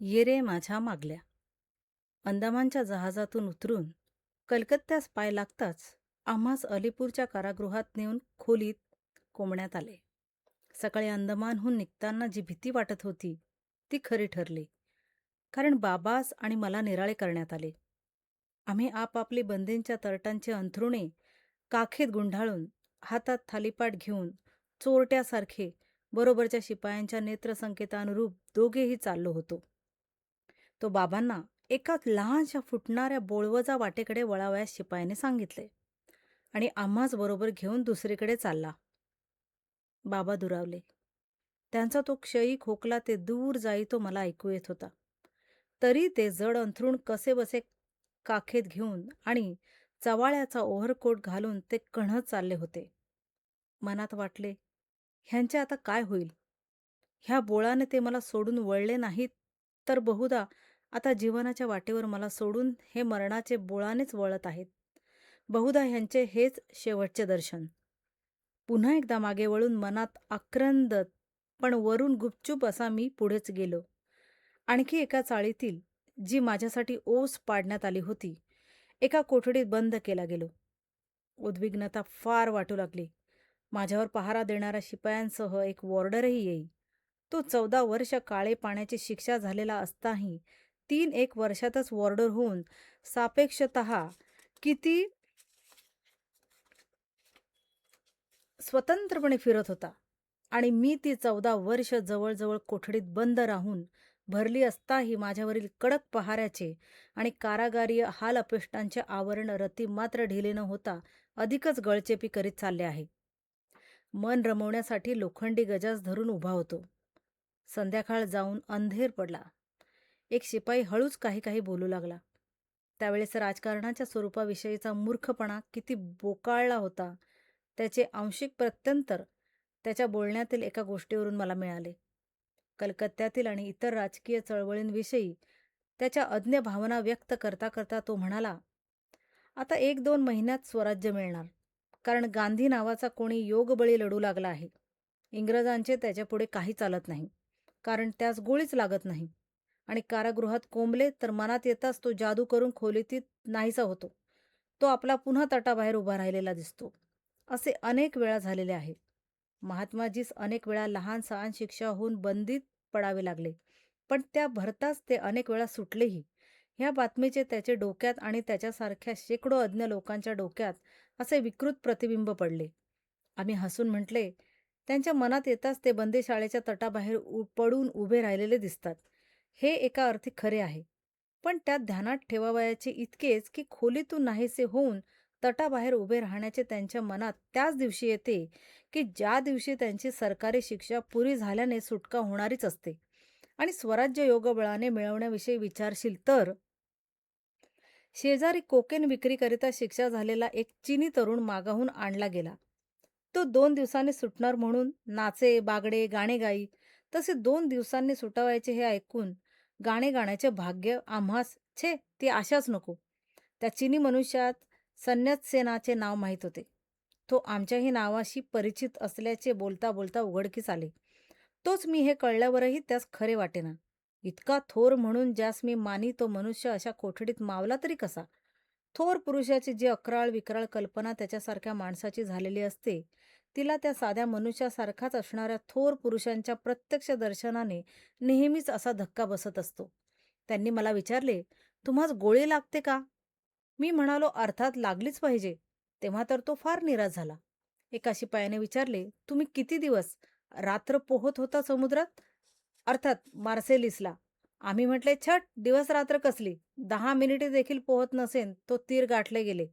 ये रे माझ्या मागल्या. अंदमानच्या जहाजातून उतरून कलकत्त्यास पाय लागताच आम्हास अलीपूरच्या कारागृहात नेऊन खोलीत कोंबण्यात आले. सकाळी अंदमानहून निघताना जी भीती वाटत होती ती खरी ठरली. कारण बाबास आणि मला निराळे करण्यात आले. आम्ही आपापली बंदींच्या तरटांची अंथरुणे काखेत गुंढाळून, हातात थालीपाट घेऊन चोरट्यासारखे बरोबरच्या शिपायांच्या नेत्रसंकेतानुरूप दोघेही चाललो होतो. तो बाबांना एका लहानशा फुटणाऱ्या बोळवजा वाटेकडे वळावयास शिपायाने सांगितले आणि आम्हाच बरोबर घेऊन दुसरीकडे चालला. बाबा दुरावले. त्यांचा तो क्षयी खोकला ते दूर जाई तो मला ऐकू येत होता. तरी ते जड अंथरूण कसेबसे काखेत घेऊन आणि चवाळ्याचा ओव्हरकोट घालून ते कण्हत चालले होते. मनात वाटले, ह्यांचे आता काय होईल? ह्या बोळाने ते मला सोडून वळले नाहीत, तर बहुधा आता जीवनाच्या वाटेवर मला सोडून हे मरणाचे बोळानेच वळत आहेत. बहुधा ह्यांचे हेच शेवटचे दर्शन. पुन्हा एकदा मागे वळून मनात आक्रंदत पण वरून गुपचूप असा मी पुढेच गेलो. आणखी एका चाळीतील, जी माझ्यासाठी ओस पाडण्यात आली होती, एका कोठडीत बंद केला गेलो. उद्विग्नता फार वाटू लागली. माझ्यावर पहारा देणाऱ्या शिपायांसह एक वॉर्डरही येई. तो 14 वर्ष काळे पाण्याची शिक्षा झालेला असताही 3-1 वर्षातच वॉर्डर होऊन सापेक्षतः किती स्वतंत्रपणे फिरत होता आणि मी ती 14 वर्ष जवळजवळ कोठडीत बंद राहून भरली असताही माझ्यावरील कडक पहाऱ्याचे आणि कारागारीय हालअपेष्टांचे आवरण रती मात्र ढिले न होता अधिकच गळचेपी करीत चालले आहे. मन रमवण्यासाठी लोखंडी गजास धरून उभा होतो. संध्याकाळ जाऊन अंधेर पडला. एक शिपाई हळूच काही काही बोलू लागला. त्यावेळेस राजकारणाच्या स्वरूपाविषयीचा मूर्खपणा किती बोकाळला होता त्याचे आंशिक प्रत्यंतर त्याच्या बोलण्यातील एका गोष्टीवरून मला मिळाले. कलकत्त्यातील आणि इतर राजकीय चळवळींविषयी त्याच्या अज्ञ भावना व्यक्त करता करता तो म्हणाला, आता 1-2 महिन्यात स्वराज्य मिळणार, कारण गांधी नावाचा कोणी योगबळी लढू लागला आहे. इंग्रजांचे त्याच्यापुढे काही चालत नाही, कारण त्यास गोळीच लागत नाही आणि कारागृहात कोंबले तर मनात येताच तो जादू करून खोलीतीत नाहीसा होतो. तो आपला पुन्हा तटाबाहेर उभा राहिलेला दिसतो. असे अनेक वेळा झालेले आहे. महात्माजीस अनेक वेळा लहान सहान शिक्षा होऊन बंदीत पडावे लागले, पण त्या भरताच ते अनेक वेळा सुटलेही. ह्या बातमीचे त्याचे डोक्यात आणि त्याच्यासारख्या शेकडो अज्ञ लोकांच्या डोक्यात असे विकृत प्रतिबिंब पडले. आम्ही हसून म्हटले, त्यांच्या मनात येताच ते बंदीशाळेच्या तटाबाहेर पडून उभे राहिलेले दिसतात. हे एका अर्थी खरे आहे, पण त्यात ध्यानात ठेवावयाचे इतकेच की खोलीतून नाहीसे होऊन तटाबाहेर उभे राहण्याचे त्यांच्या मनात त्याच दिवशी येते की ज्या दिवशी त्यांची सरकारी शिक्षा पुरी झाल्याने सुटका होणारीच असते. आणि स्वराज्य योगबळाने मिळवण्याविषयी विचारशील तर शेजारी कोकेन विक्रीकरिता शिक्षा झालेला एक चिनी तरुण मागाहून आणला गेला. तो 2 दिवसांनी सुटणार म्हणून नाचे, बागडे, गाणे गाई. तसे 2 दिवसांनी सुटावायचे हे ऐकून गाणे गाण्याचे भाग्य आम्हास छे ती आशाच नको. त्या चिनी मनुष्यात सन्यत्सेनाचे नाव माहीत होते. तो आमच्याही नावाशी परिचित असल्याचे बोलता बोलता उघडकीस आले. तोच मी हे कळल्यावरही त्यास खरे वाटेना. इतका थोर म्हणून ज्यास मी मानी तो मनुष्य अशा कोठडीत मावला तरी कसा? थोर पुरुषाची जी अक्राळ विक्राळ कल्पना त्याच्यासारख्या माणसाची झालेली असते, तिला त्या साध्या मनुष्यासारखाच असणाऱ्या थोर पुरुषांच्या प्रत्यक्ष दर्शनाने नेहमीच असा धक्का बसत असतो. त्यांनी मला विचारले, तुम्हास गोळी लागते का? मी म्हणालो, अर्थात लागलीच पाहिजे. तेव्हा तर तो फार निराश झाला. एका शिपायाने विचारले, तुम्ही किती दिवस रात्र पोहत होता समुद्रात? अर्थात मार्सेलिसला. आम्ही म्हटले, छट, दिवस रात्र कसली, 10 मिनिटे देखील पोहत नसेन तो तीर गाठले गेले.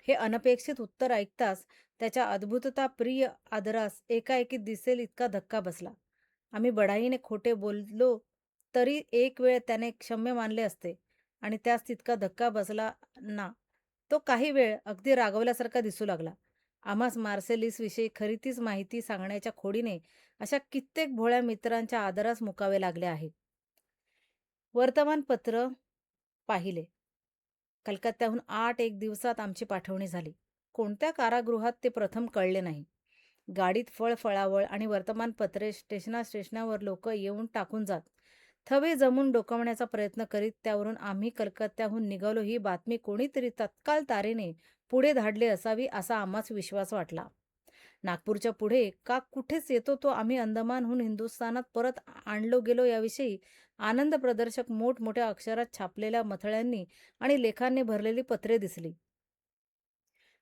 हे अनपेक्षित उत्तर ऐकताच त्याच्या अद्भुतता प्रिय आदरास एकाएकी दिसेल इतका धक्का बसला. आम्ही बढाईने खोटे बोललो तरी एक वेळ त्याने क्षम्य मानले असते आणि त्यास तितका धक्का बसला ना. तो काही वेळ अगदी रागवल्यासारखा दिसू लागला. आम्हास मार्सेलिसविषयी खरी तीच माहिती सांगण्याच्या खोडीने अशा कित्येक भोळ्या मित्रांच्या आदरास मुकावे लागले आहे. वर्तमानपत्र पाहिले. कलकत्त्याहून 8 दिवसात आमची पाठवणी झाली. कोणत्या कारागृहात ते प्रथम कळले नाही. गाडीत फळफळावळ आणि वर्तमानपत्रे स्टेशनास्टेशनावर लोक येऊन टाकून जात. थवे जमून डोकावण्याचा प्रयत्न करीत त्यावरून आम्ही कलकत्त्याहून निघालो ही बातमी कोणीतरी तत्काळ तारेने पुढे धाडली असावी असा आम्हास विश्वास वाटला. नागपूरच्या पुढे का कुठेच येतो तो आम्ही अंदमानहून हिंदुस्थानात परत आणलो गेलो याविषयी आनंद प्रदर्शक मोठमोठ्या अक्षरात छापलेल्या मथळ्यांनी आणि लेखांनी भरलेली पत्रे दिसली.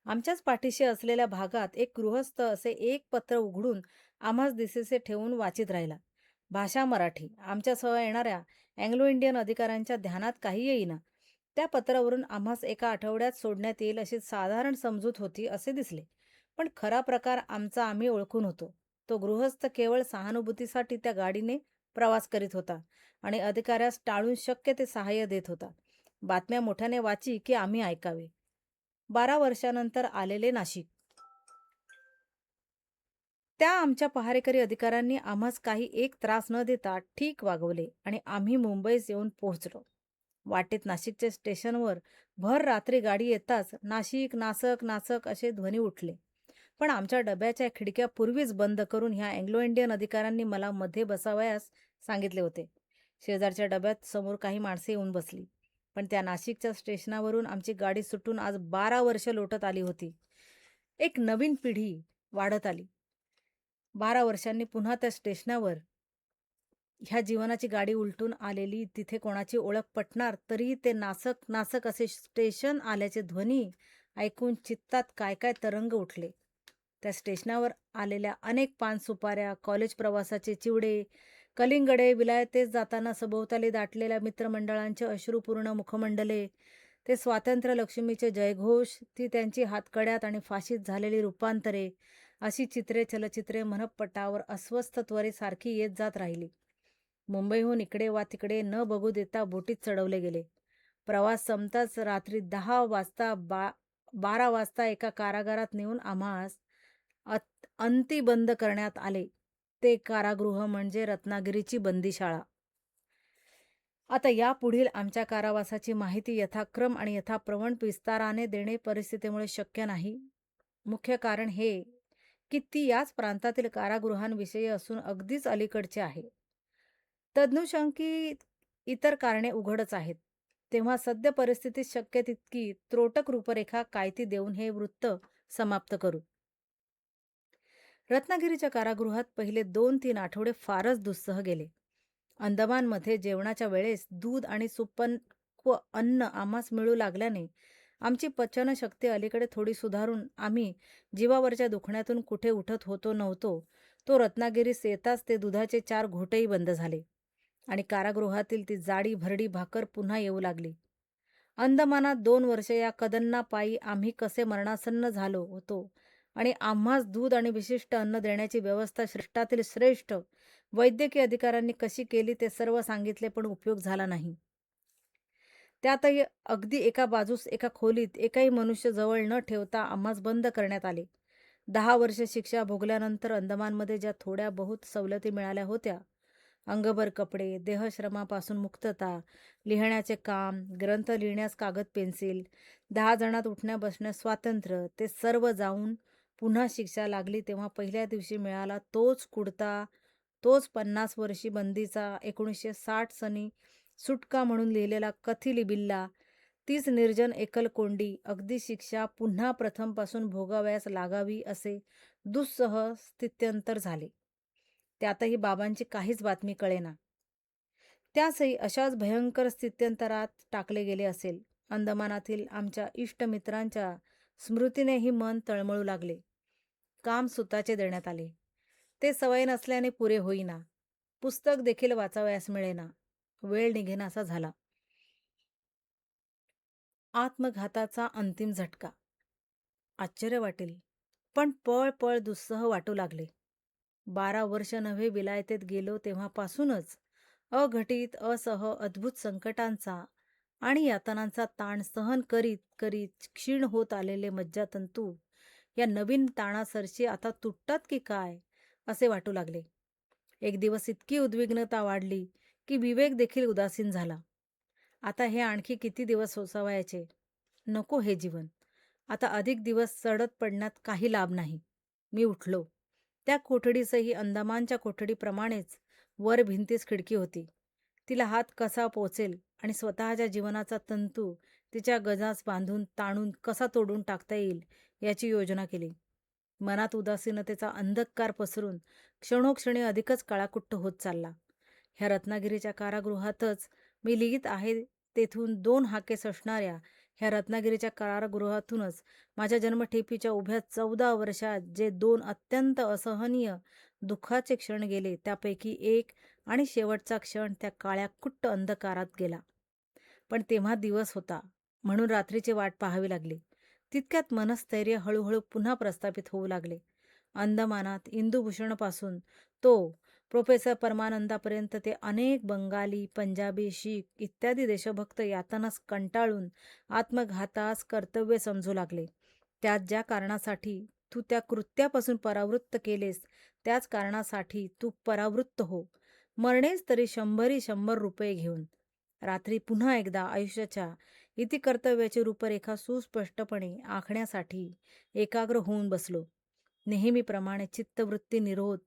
आमच्याच पाठीशी असलेल्या भागात एक गृहस्थ असे एक पत्र उघडून आम्हास दिसेसे ठेवून वाचित राहिला. भाषा मराठी. आमच्यासह येणाऱ्या अँग्लो इंडियन अधिकाऱ्यांच्या ध्यानात काही येईना. त्या पत्रावरून आम्हास एका आठवड्यात सोडण्यात येईल अशी साधारण समजूत होती असे दिसले. पण खरा प्रकार आमचा आम्ही ओळखून होतो. तो गृहस्थ केवळ सहानुभूतीसाठी त्या गाडीने प्रवास करीत होता आणि अधिकाऱ्यास टाळून शक्य ते सहाय्य देत होता. बातम्या मोठ्याने वाची की आम्ही ऐकावे. 12 वर्षानंतर आलेले नाशिक. त्या आमच्या पहारेकरी अधिकाऱ्यांनी आम्हास काही एक त्रास न देता ठीक वागवले आणि आम्ही मुंबईस येऊन पोहोचलो. वाटेत नाशिकच्या स्टेशनवर भर रात्री गाडी येताच नाशिक, नासक, नासक असे ध्वनी उठले. पण आमच्या डब्याच्या खिडक्या पूर्वीच बंद करून ह्या अँग्लो इंडियन अधिकाऱ्यांनी मला मध्ये बसावयास सांगितले होते. शेजारच्या डब्यात समोर काही माणसे येऊन बसली. पण त्या नाशिकच्या स्टेशनावरून आमची गाडी सुटून आज 12 वर्ष लोटत आली होती. एक नवीन पिढी वाढत आली. 12 वर्षांनी पुन्हा त्या स्टेशनावर ह्या जीवनाची गाडी उलटून आलेली तिथे कोणाची ओळख पटणार तरीही ते नासक नासक असे स्टेशन आल्याचे ध्वनी ऐकून चित्तात काय काय तरंग उठले. त्या स्टेशनावर आलेल्या अनेक पान सुपाऱ्या, कॉलेज प्रवासाचे चिवडे, कलिंगडे, विलायतेस जाताना सभोवताली दाटलेल्या मित्रमंडळांचे अश्रुपूर्ण मुखमंडले, ते स्वातंत्र्य लक्ष्मीचे जयघोष, ती त्यांची हातकड्यात आणि फाशीत झालेली रूपांतरे, अशी चित्रे चलचित्रे मनःपटावर अस्वस्थ त्वरेसारखी येत जात राहिली. मुंबईहून इकडे वा तिकडे न बघू देता बोटीत चढवले गेले. प्रवास संपताच रात्री 10 वाजता 12 वाजता एका कारागारात नेऊन आम्हास अंती बंद करण्यात आले. ते कारागृह म्हणजे रत्नागिरीची बंदीशाळा. आता यापुढील आमच्या कारावासाची माहिती यथाक्रम आणि यथाप्रमाण विस्ताराने देणे परिस्थितीमुळे शक्य नाही. मुख्य कारण हे की ती याच प्रांतातील कारागृहांविषयी असून अगदीच अलीकडचे आहे. तदनुषंगी इतर कारणे उघडच आहेत. तेव्हा सद्य परिस्थितीत शक्य तितकी त्रोटक रूपरेखा काय ती देऊन हे वृत्त समाप्त करू. रत्नागिरीच्या कारागृहात पहिले 2-3 आठवडे फारच दुस्सह गेले. अंदमानमध्ये जेवणाच्या वेळेस दूध आणि सुपक्व अन्न आम्हास मिळू लागल्याने आमची पचनशक्ती अलीकडे थोडी सुधारून आम्ही जीवावरच्या दुखण्यातून कुठे उठत होतो नव्हतो, तो रत्नागिरीस येताच ते दुधाचे 4 घोटही बंद झाले आणि कारागृहातील ती जाडी भरडी भाकर पुन्हा येऊ लागली. अंदमानात 2 वर्ष या कदन्नापायी आम्ही कसे मरणासन्न झालो होतो आणि आम्हास दूध आणि विशिष्ट अन्न देण्याची व्यवस्था श्रेष्ठातील श्रेष्ठ वैद्यकीय अधिकाऱ्यांनी कशी केली ते सर्व सांगितले, पण उपयोग झाला नाही. त्यातही अगदी एका बाजूस एका खोलीत एकही मनुष्य जवळ न ठेवता आम्हास बंद करण्यात आले. 10 वर्ष शिक्षा भोगल्यानंतर अंदमानमध्ये ज्या थोड्या बहुत सवलती मिळाल्या होत्या, अंगभर कपडे, देहश्रमापासून मुक्तता, लिहिण्याचे काम, ग्रंथ लिहिण्यास कागद पेन्सिल, 10 जणात उठण्या बसण्यास स्वातंत्र्य, ते सर्व जाऊन पुन्हा शिक्षा लागली तेव्हा पहिल्या दिवशी मिळाला तोच कुडता, तोच 50 वर्षी बंदीचा 1960 सनी सुटका म्हणून लिहिलेला कथिली बिल्ला, तीच निर्जन एकलकोंडी, अगदी शिक्षा पुन्हा प्रथमपासून भोगावयास लागावी असे दुस्सह स्थित्यंतर झाले. त्यातही बाबांची काहीच बातमी कळेना. त्यासही अशाच भयंकर स्थित्यंतरात टाकले गेले असेल. अंदमानातील आमच्या इष्टमित्रांच्या स्मृतीनेही मन तळमळू लागले. काम सुताचे देण्यात आले. ते सवय नसल्याने पुरे होईना. पुस्तक देखील वाचावयास मिळेना. वेळ निघेनासा झाला. आत्मघाताचा अंतिम झटका. आश्चर्य वाटेल, पण पळ पळ दुस्सह वाटू लागले. 12 वर्ष नव्हे विलायतेत गेलो तेव्हापासूनच अघटित असह अद्भुत संकटांचा आणि यातनांचा ताण सहन करीत करीत क्षीण होत आलेले मज्जातंतू या नवीन ताणासरशी आता तुटतात की काय असे वाटू लागले. एक दिवस इतकी उद्विग्नता वाढली की विवेक देखील उदासीन झाला. आता हे आणखी किती दिवस सोसावयाचे? नको हे जीवन. आता अधिक दिवस चढत पडण्यात काही लाभ नाही. मी उठलो. त्या कोठडीसही अंदमानच्या कोठडीप्रमाणेच वर भिंतीस खिडकी होती. तिला हात कसा पोचेल आणि स्वतःच्या जीवनाचा तंतू तिच्या गजास बांधून ताणून कसा तोडून टाकता येईल याची योजना केली. मनात उदासीनतेचा अंधकार पसरून क्षणोक्षणी अधिकच काळाकुट्ट होत चालला. ह्या रत्नागिरीच्या कारागृहातच मी लिहित आहे तेथून 2 हाके असणाऱ्या ह्या रत्नागिरीच्या कारागृहातूनच माझ्या जन्मठेपीच्या उभ्या 14 वर्षात जे 2 अत्यंत असहनीय दुःखाचे क्षण गेले त्यापैकी एक आणि शेवटचा क्षण त्या काळ्या कुट्ट अंधकारात गेला. पण तेव्हा दिवस होता म्हणून रात्रीची वाट पाहावी लागली. तितक्यात मनस्थैर्य हळूहळू पुन्हा प्रस्थापित होऊ लागले. अंदमानात इंदुभूषणपासून तो प्रोफेसर परमानंदापर्यंत ते अनेक बंगाली, पंजाबी, शीख इत्यादी देशभक्त यातनास कंटाळून आत्मघातास कर्तव्य समजू लागले. त्यात ज्या कारणासाठी तू त्या कृत्यापासून परावृत्त केलेस त्याच कारणासाठी तू परावृत्त हो. मरणेस तरी 100 रुपये घेऊन. रात्री पुन्हा एकदा आयुष्याच्या इतिकर्तव्याची रूपरेखा सुस्पष्टपणे आखण्यासाठी एकाग्र होऊन बसलो. नेहमीप्रमाणे चित्तवृत्ती निरोध,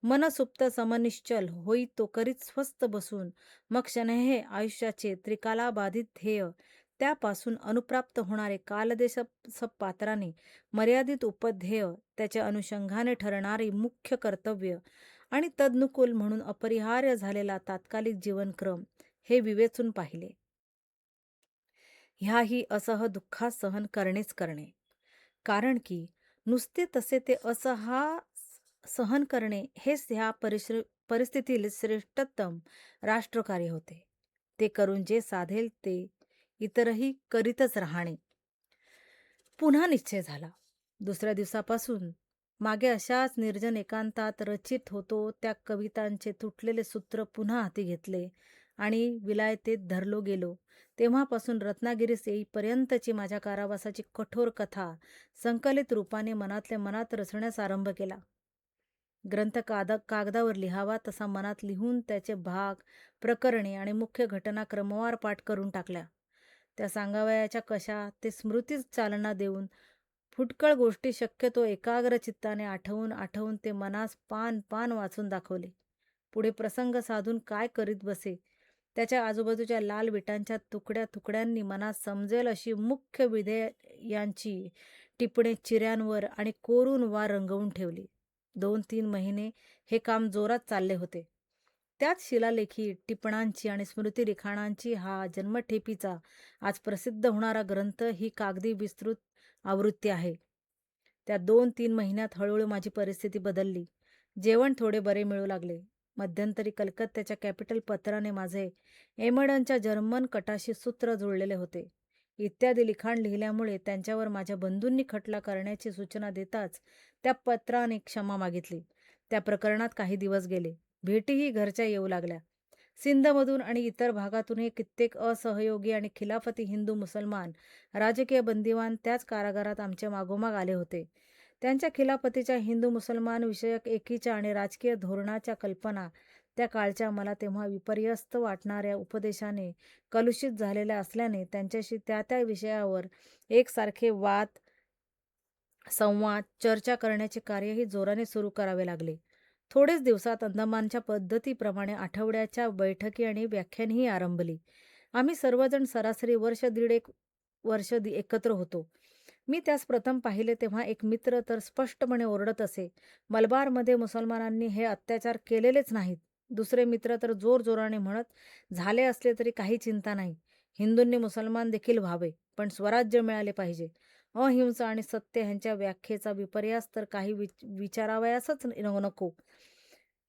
मनसुप्त समनिश्चल होई तो करीत स्वस्थ बसून मग क्षणहे आयुष्याचे त्रिकालाबाधित ध्येय, त्यापासून अनुप्राप्त होणारे कालदेश पात्राने मर्यादित उपध्येय, त्याच्या अनुषंगाने ठरणारी मुख्य कर्तव्य आणि तदनुकूल म्हणून अपरिहार्य झालेला तात्कालिक जीवनक्रम हे विवेचून पाहिले. ह्याही असह दुःखात सहन करणेच करणे. कारण की नुसते तसे ते सहन करणे हेच ह्या परिस्थितीतील श्रेष्ठतम राष्ट्रकार्य होते. ते करून जे साधेल ते इतरही करीतच राहणे. पुन्हा निश्चय झाला. दुसऱ्या दिवसापासून मागे अशाच निर्जन एकांतात रचित होतो त्या कवितांचे तुटलेले सूत्र पुन्हा हाती घेतले आणि विलायतेत धरलो गेलो. तेव्हापासून रत्नागिरीस येईपर्यंतची माझ्या कारावासाची कठोर कथा संकलित रूपाने मनातल्या मनात रचण्यास आरंभ केला. ग्रंथ कागदावर लिहावा तसा मनात लिहून त्याचे भाग, प्रकरणे आणि मुख्य घटना क्रमवार पाठ करून टाकल्या. त्या सांगावयाच्या कशा ते स्मृतीस चालना देऊन फुटकळ गोष्टी शक्यतो एकाग्र चित्ताने आठवून ते मनास पान पान वाचून दाखवले. पुढे प्रसंग साधून काय करीत बसे त्याच्या आजूबाजूच्या लाल विटांच्या तुकड्यांनी मनात समजेल अशी मुख्य विधेयांची टिपणे चिऱ्यांवर आणि कोरून वा रंगवून ठेवली. 2-3 महिने हे काम जोरात चालले होते. त्यात शिलालेखी टिपणांची आणि स्मृतिलिखाणांची हा जन्मठेपीचा आज प्रसिद्ध होणारा ग्रंथ ही कागदी विस्तृत आवृत्ती आहे. त्या 2-3 महिन्यात हळूहळू माझी परिस्थिती बदलली. जेवण थोडे बरे मिळू लागले. मध्यंतरी कलकत्त्याच्या कॅपिटल पत्राने माझे एमडनच्या जर्मन कटाशी सूत्र जुळलेले होते. इत्यादी लिखाण लिहिल्यामुळे त्यांच्यावर माझ्या बंधूंनी खटला करण्याची सूचना देताच त्या पत्राने क्षमा मागितली. त्या प्रकरणात काही दिवस गेले. भेटीही घरच्या येऊ लागल्या. सिंधमधून आणि इतर भागातूनही कित्येक असहयोगी आणि खिलाफती हिंदू मुसलमान राजकीय बंदिवान त्याच कारागारात आमच्या मागोमाग आले होते. त्यांच्या खिलाफतीच्या हिंदू मुसलमान विषयक एकीच्या आणि राजकीय धोरणाच्या कल्पना त्या काळच्या मला तेव्हा विपर्यस्त वाटणाऱ्या उपदेशाने कलुषित झालेल्या असल्याने त्यांच्याशी त्या विषयावर एकसारखे वाद, संवाद, चर्चा करण्याचे कार्यही जोराने सुरू करावे लागले. थोडेच दिवसात अंदमानच्या पद्धतीप्रमाणे आठवड्याच्या बैठकी आणि व्याख्यानही आरंभली. आम्ही सर्वजण सरासरी वर्ष एकत्र होतो. मी त्यास प्रथम पाहिले तेव्हा एक मित्र तर स्पष्टपणे ओरडत असे, मलबारमध्ये मुसलमानांनी हे अत्याचार केलेलेच नाहीत. दुसरे मित्र तर जोरजोराने म्हणत, झाले असले तरी काही चिंता नाही. हिंदूंनी मुसलमान देखील व्हावे, पण स्वराज्य मिळाले पाहिजे. अहिंसा आणि सत्य ह्यांच्या व्याख्येचा विपर्यास तर काही विचारावयासच नको.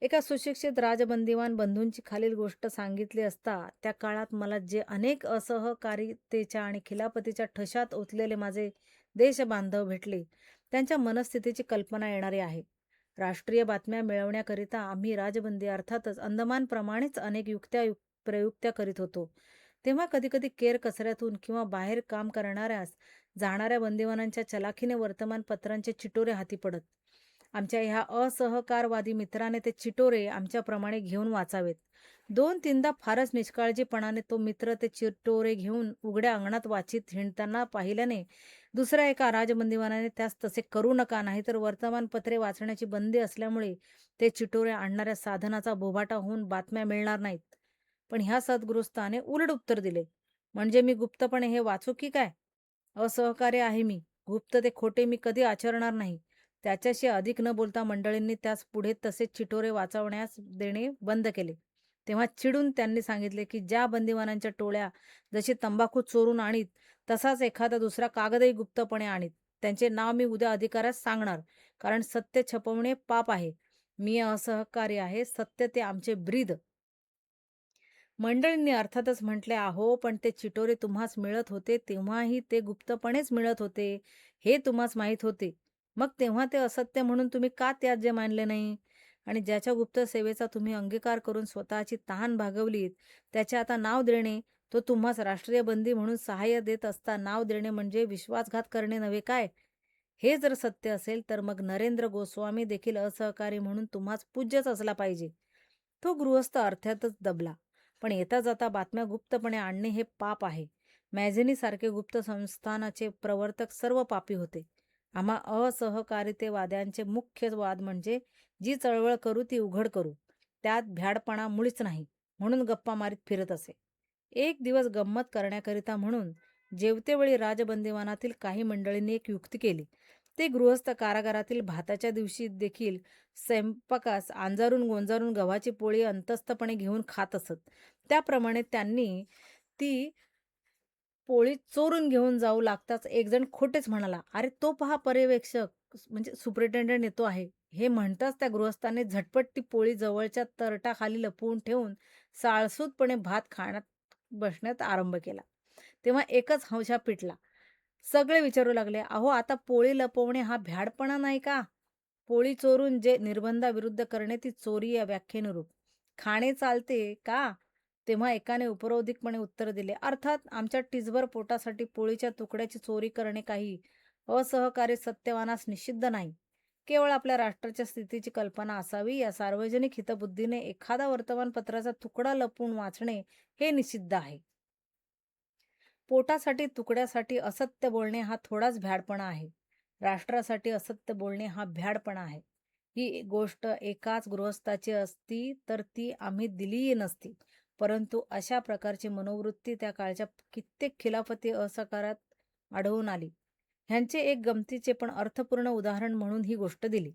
एका सुशिक्षित राजबंदिवान बंधूंची खालील गोष्ट सांगितली असता त्या काळात मला जे अनेक असहकारितेच्या आणि खिलाफतीच्या ठशात ओतलेले माझे देशबांधव भेटले त्यांच्या मनस्थितीची कल्पना येणारी आहे. राष्ट्रीय बातम्या मिळवण्याकरिता आम्ही राजबंदी अर्थातच अंदमानप्रमाणेच अनेक प्रयुक्त्या करीत होतो. तेव्हा कधीकधी केर कचऱ्यातून किंवा बाहेर काम करणाऱ्यास जाणाऱ्या बंदिवानांच्या चलाखीने वर्तमानपत्रांचे चिटोरे हाती पडत. आमच्या ह्या असहकारवादी मित्राने ते चिटोरे आमच्याप्रमाणे घेऊन वाचावेत. 2-3दा फारच निष्काळजीपणाने तो मित्र ते चिटोरे घेऊन उघड्या अंगणात वाचित हिंडताना पाहिल्याने दुसऱ्या एका राजबंदिवानाने त्यास तसे करू नका, नाहीतर वर्तमानपत्रे वाचण्याची बंदी असल्यामुळे ते चिटोरे आणणाऱ्या साधनाचा बोभाटा होऊन बातम्या मिळणार नाहीत पण ह्या सद्गृहस्थाने उलट उत्तर दिले. म्हणजे मी गुप्तपणे हे वाचू की काय? असहकार्य आहे मी. गुप्त ते खोटे मी कधी आचरणार नाही. त्याच्याशी अधिक न बोलता मंडळींनी त्यास पुढे तसेच चिटोरे वाचवण्यास देणे बंद केले. तेव्हा चिडून त्यांनी सांगितले, की ज्या बंदिवानांच्या टोळ्या जशी तंबाखू चोरून आणीत, तसाच एखादा दुसरा कागदही गुप्तपणे आणीत. त्यांचे नाव मी उद्या अधिकाऱ्यास सांगणार, कारण सत्य छपवणे पाप आहे. मी असहकार्य आहे. सत्य ते आमचे ब्रीद. मंडळींनी अर्थातच म्हटले, "अहो, पण ते चिटोरे तुम्हास मिळत होते, तेव्हाही ते गुप्तपणेच मिळत होते, हे तुम्हास माहीत होते. मग तेव्हा ते असत्य म्हणून तुम्ही का त्याज्य मानले नाही? आणि ज्याच्या गुप्त सेवेचा तुम्ही अंगीकार करून स्वतःची तहान भागवलीत, त्याचे आता नाव देणे, तो तुम्हास राष्ट्रीय बंदी म्हणून सहाय्य देत असता नाव देणे म्हणजे विश्वासघात करणे नव्हे काय? हे जर सत्य असेल, तर मग नरेंद्र गोस्वामी देखील असहकारी म्हणून तुम्हास पूज्यच असला पाहिजे." तो गृहस्थ अर्थातच दबला. पण येता जाता बातम्या गुप्तपणे आणणे हे पाप आहे. मॅझेनीसारखे गुप्त संस्थानाचे प्रवर्तक सर्व पापी होते. आम्हा असहकारितेवाद्यांचे मुख्य वाद म्हणजे जी चळवळ करू ती उघड करू. त्यात भ्याडपणा मुळीच नाही, म्हणून गप्पा मारीत फिरत असे. एक दिवस गंमत करण्याकरिता म्हणून जेवतेवेळी राजबंदीवानातील काही मंडळींनी एक युक्ती केली. ते गृहस्थ कारागारातील भाताच्या दिवशी देखील स्वयंपाकास अंजारून गोंजारून गव्हाची पोळी अंतस्थपणे घेऊन खात असत. त्याप्रमाणे त्यांनी ती पोळी चोरून घेऊन जाऊ लागताच एक जण खोटेच म्हणाला, "अरे तो पहा पर्यवेक्षक म्हणजे सुपरिटेंडंट येतो आहे." हे म्हणताच त्या गृहस्थाने झटपट ती पोळी जवळच्या तरटाखाली लपवून ठेवून साळसूदपणे भात खाण्यात बसण्यात आरंभ केला. तेव्हा एकच हौशा पिटला. सगळे विचारू लागले, "अहो, आता पोळी लपवणे हा भ्याडपणा नाही का? पोळी चोरून जे निर्बंधाविरुद्ध करणे ती चोरी या व्याख्येनुरूप. खाणे चालते का?" तेव्हा एकाने उपरोधिकपणे उत्तर दिले, "अर्थात आमच्या टिचभर पोटासाठी पोळीच्या तुकड्याची चोरी करणे काही असहकार्य सत्यवानास निषिद्ध नाही. केवळ आपल्या राष्ट्राच्या स्थितीची कल्पना असावी या सार्वजनिक हितबुद्धीने एखादा वर्तमानपत्राचा तुकडा लपवून वाचणे हे निषिद्ध आहे. पोटासाठी तुकड्यासाठी असत्य बोलणे हा थोडाच भ्याडपणा आहे. राष्ट्रासाठी असत्य बोलणे हा भ्याडपणा आहे. ही गोष्ट एकाच गृहस्थाची असती तर ती आम्ही दिलीही नसती. परंतु अशा प्रकारची मनोवृत्ती त्या काळच्या कित्येक खिलाफती असकारात आढळून आली. ह्यांचे एक गमतीचे पण अर्थपूर्ण उदाहरण म्हणून ही गोष्ट दिली.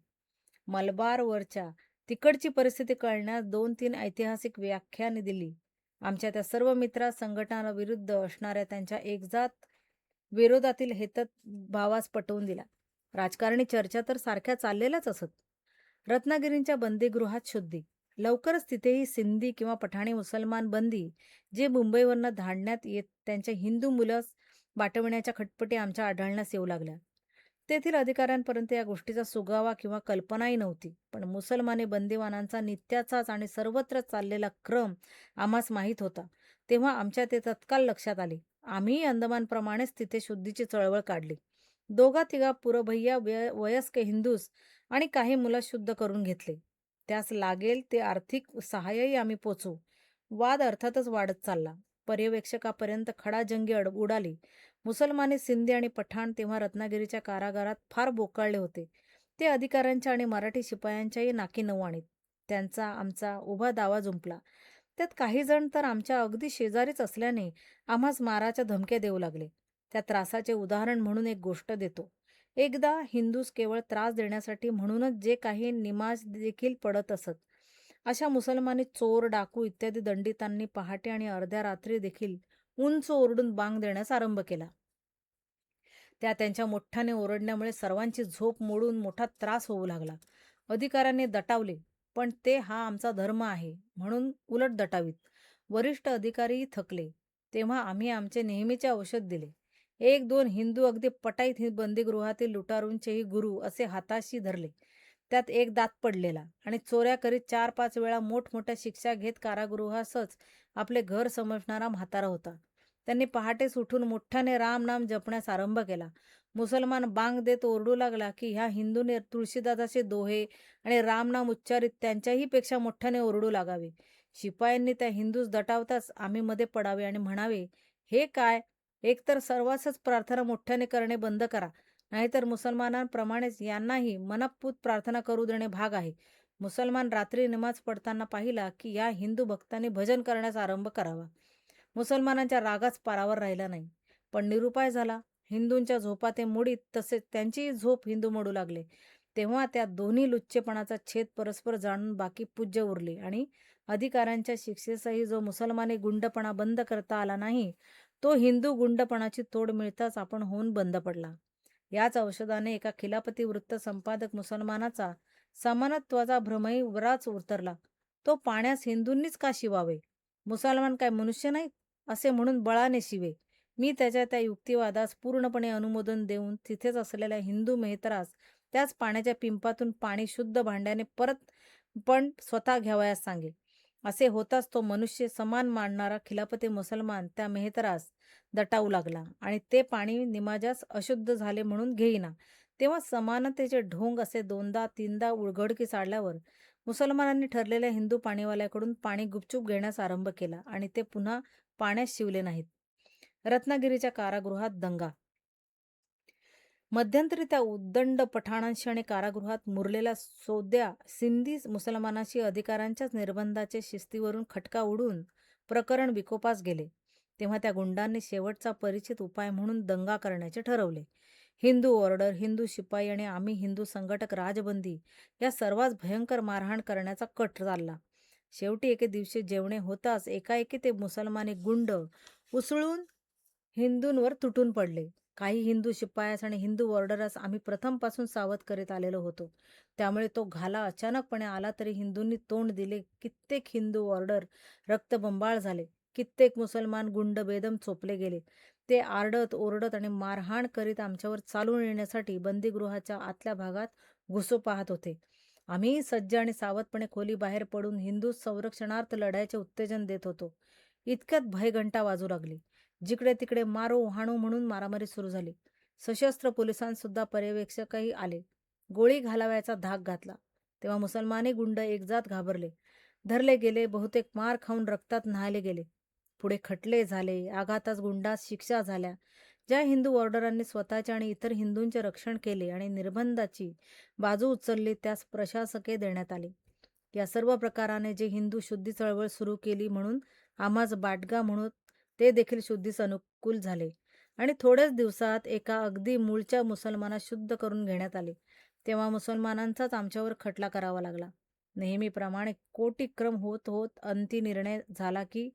मलबारवरच्या तिकडची परिस्थिती कळण्यास 2-3 ऐतिहासिक व्याख्याने दिली. आमच्या त्या सर्व मित्रा संघटनाविरुद्ध असणाऱ्या त्यांच्या एकजात विरोधातील हेतभावास पटवून दिला. राजकारणी चर्चा तर सारख्या चाललेल्याच असत. रत्नागिरींच्या बंदीगृहात शुद्धी. लवकरच तिथेही सिंधी किंवा पठाणी मुसलमान बंदी जे मुंबईवरनं धाडण्यात येत त्यांच्या हिंदू मुलस पाठविण्याच्या खटपटी आमच्या आढळण्यास येऊ लागल्या. तेथील अधिकाऱ्यांपर्यंत या गोष्टीचा सुगावा किंवा कल्पनाही नव्हती. पण मुसलमानी बंदिवानांचा नित्याचाच आणि सर्वत्र चाललेला क्रम आम्हास माहीत होता. तेव्हा आमच्या ते तत्काळ लक्षात आले. आम्हीही अंदमानप्रमाणेच तिथे शुद्धीची चळवळ काढली. 2-3 पुरभैया वयस्क हिंदूस आणि काही मुलं शुद्ध करून घेतले. त्यास लागेल ते आर्थिक सहाय्यही आम्ही पोचवू. वाद अर्थातच वाढत चालला. पर्यवेक्षकापर्यंत खडाजंगी उडाली. मुसलमानी, सिंधी आणि पठाण तेव्हा रत्नागिरीच्या कारागारात फार बोकाळले होते. ते अधिकाऱ्यांच्या आणि मराठी शिपायांच्याही नाकी नऊ आणीत. त्यांचा आमचा उभा दावा जुंपला. त्यात काही जण तर आमच्या अगदी शेजारीच असल्याने आम्हास माराच्या धमक्या देऊ लागले. त्या त्रासाचे उदाहरण म्हणून एक गोष्ट देतो. एकदा हिंदूस केवळ त्रास देण्यासाठी म्हणूनच जे काही निमाज देखील पडत असत. अशा मुसलमानी चोर, डाकू इत्यादी दंडितांनी पहाटे आणि अर्ध्या रात्री देखील उंच ओरडून बांग देण्यास आरंभ केला. त्या त्यांच्या मोठ्याने ओरडण्यामुळे सर्वांची झोप मोडून मोठा त्रास होऊ लागला. अधिकाऱ्यांनी दटावले, पण ते हा आमचा धर्म आहे म्हणून उलट दटावीत. वरिष्ठ अधिकारीही थकले. तेव्हा आम्ही आमचे नेहमीचे औषध दिले. 1-2 हिंदू अगदी पटाईत बंदीगृहातील लुटारूंचेही गुरु असे हाताशी धरले. त्यात एक दात पडलेला आणि चोऱ्या करीत 4-5 वेळा मोठमोठ्या शिक्षा घेत कारागृहासच आपले घर समजणारा म्हातारा होता. त्यांनी पहाटेच उठून मोठ्याने राम नाम जपण्यास आरंभ केला. मुसलमान बांग देत ओरडू लागला की ह्या हिंदूने तुळशीदासाचे दोहे आणि रामनाम उच्चारित त्यांच्याही पेक्षा मोठ्याने ओरडू लागावे. शिपायांनी त्या हिंदूस दटावताच आम्ही मध्ये पडावे आणि म्हणावे, "हे काय? एकतर सर्वांसच प्रार्थना मोठ्याने करणे बंद करा, नाहीतर मुसलमानांप्रमाणेच यांनाही मनपूत प्रार्थना करू देणे भाग आहे. मुसलमान रात्री नमाज पडताना पाहिला की या हिंदू भक्तांनी भजन करण्यास आरंभ करावा. मुसलमानांच्या रागाच पारावर राहिला नाही. पण निरुपाय झाला. हिंदूंच्या झोपा ते मोडीत, तसेच त्यांचीही झोप हिंदू मोडू लागले. तेव्हा त्या दोन्ही लुच्चेपणाचा छेद परस्पर जाणून बाकी पूज्य उरले आणि अधिकाऱ्यांच्या शिक्षेसही जो मुसलमानी गुंडपणा बंद करता आला नाही, तो हिंदू गुंडपणाची तोड मिळताच आपण होऊन बंद पडला. याच औषधाने एका खिलापती वृत्त संपादक मुसलमानाचा समानत्वाचा भ्रमही बराच उतरला. तो पाण्यास हिंदूंनीच का शिवावे? मुसलमान काय मनुष्य नाहीत? असे म्हणून बळाने शिवे. मी त्याच्या त्या युक्तिवादास पूर्णपणे अनुमोदन देऊन तिथेच असलेल्या हिंदू मेहतरास त्याच पाण्याच्या पिंपातून पाणी शुद्ध भांड्याने परत पण स्वतः घ्यावयास सांगे. असे होताच तो मनुष्य समान मानणारा खिलापती मुसलमान त्या मेहतरास दटावू लागला आणि ते पाणी निमाजास अशुद्ध झाले म्हणून घेईना. तेव्हा समानतेचे ढोंग असे दोनदा तीनदा उघडकीस आल्यावर मुसलमानांनी ठरलेल्या हिंदू पाणीवाल्याकडून पाणी गुपचूप घेण्यास आरंभ केला आणि ते पुन्हा पाण्यात शिवले नाहीत. रत्नागिरीच्या कारागृहात दंगा. मध्यंतरी त्या उद्दंड पठाणांशी आणि कारागृहात मुरलेल्या सोद्या सिंधी मुसलमानाशी अधिकाऱ्यांच्याच निर्बंधाचे शिस्तीवरून खटका उडून प्रकरण विकोपास गेले. तेव्हा त्या गुंडांनी शेवटचा परिचित उपाय म्हणून दंगा करण्याचे ठरवले. हिंदू ऑर्डर, हिंदू शिपाई आणि आम्ही हिंदू संघटक राजबंदी या सर्वांस भयंकर मारहाण करण्याचा कट चालला. शेवटी एके दिवशी जेवणे होताच एकाएकी ते मुसलमानी गुंड उसळून हिंदूंवर तुटून पडले. काही हिंदू शिपायास आणि हिंदू वॉर्डरास आम्ही प्रथमपासून सावध करीत आलेलो होतो. त्यामुळे तो घाला अचानकपणे आला तरी हिंदूंनी तोंड दिले. कित्येक हिंदू वॉर्डर रक्तबंबाळ झाले. कित्येक मुसलमान गुंड बेदम चोपले गेले. ते आरडत ओरडत आणि मारहाण करीत आमच्यावर चालून येण्यासाठी बंदीगृहाच्या आतल्या भागात घुसू पाहत होते. आम्ही सज्ज आणि सावधपणे खोली बाहेर पडून हिंदू संरक्षणार्थ लढायचे उत्तेजन देत होतो. इतक्यात भयघंटा वाजू लागली. जिकडे तिकडे मारो हाणू म्हणून मारामारी सुरू झाली. सशस्त्र पोलिसांसुद्धा पर्यवेक्षकही आले. गोळी घालावयाचा धाक घातला. तेव्हा मुसलमानी गुंड एकजात घाबरले. धरले गेले. बहुतेक मार खाऊन रक्तात न्हाले गेले. पुढे खटले झाले. आघातास गुंडास शिक्षा झाल्या. ज्या हिंदू वॉर्डरांनी स्वतःचे आणि इतर हिंदूंचे रक्षण केले आणि निर्बंधाची बाजू उचलली त्यास प्रशासके देण्यात आली. या सर्व प्रकाराने जे हिंदू शुद्धी चळवळ सुरू केली म्हणून आम्हास बाटगा म्हणून ते देखील शुद्धीस अनुकूल झाले आणि थोड्याच दिवसात एका अगदी मूळच्या मुसलमानास शुद्ध करून घेण्यात आले. तेव्हा मुसलमानांचाच आमच्यावर खटला करावा लागला. नेहमीप्रमाणे कोटीक्रम होत होत अंती निर्णय झाला की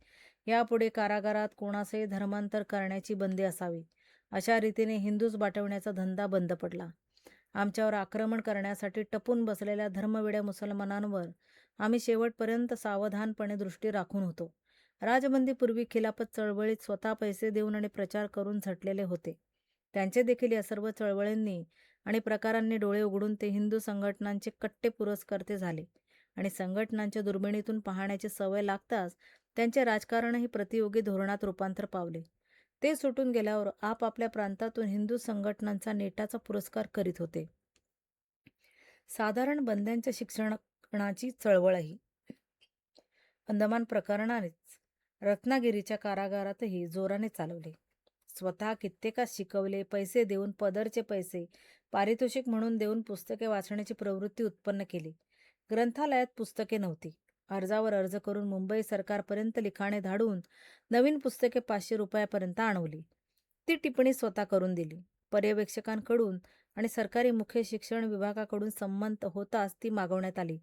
यापुढे कारागारात कोणासही धर्मांतर करण्याची बंदी असावी. अशा रीतीने हिंदूच बाटवण्याचा धंदा बंद पडला. आमच्यावर आक्रमण करण्यासाठी टपून बसलेल्या धर्मवेड्या मुसलमानांवर आम्ही शेवटपर्यंत सावधानपणे दृष्टी राखून होतो. राजबंदीपूर्वी खिलाफत चळवळीत स्वतः पैसे देऊन आणि प्रचार करून झटलेले होते. त्यांचे देखील या सर्व चळवळींनी आणि प्रकारांनी डोळे उघडून ते हिंदू संघटनांचे कट्टे पुरस्कर्ते झाले आणि संघटनांच्या दुर्बिणीतून पाहण्याची सवय लागताच त्यांचे राजकारणही प्रतियोगी धोरणात रूपांतर पावले. ते सुटून गेल्यावर आपापल्या प्रांतातून हिंदू संघटनांचा नेटाचा पुरस्कार करीत होते. साधारण बंद्यांच्या शिक्षणाची चळवळही अंदमान प्रकरणानेच रत्नागिरीच्या कारागारातही जोराने चालवले. स्वतः कित्येकास शिकवले. पैसे देऊन, पदरचे पैसे पारितोषिक म्हणून देऊन पुस्तके वाचण्याची प्रवृत्ती उत्पन्न केली. ग्रंथालयात पुस्तके नव्हती. अर्जावर अर्ज करून मुंबई सरकारपर्यंत लिखाणे धाडून नवीन पुस्तके 500 रुपयापर्यंत आणवली. ती टिप्पणी स्वतः करून दिली. पर्यवेक्षकांकडून आणि सरकारी मुख्य शिक्षण विभागाकडून संमत होताच ती मागवण्यात आली.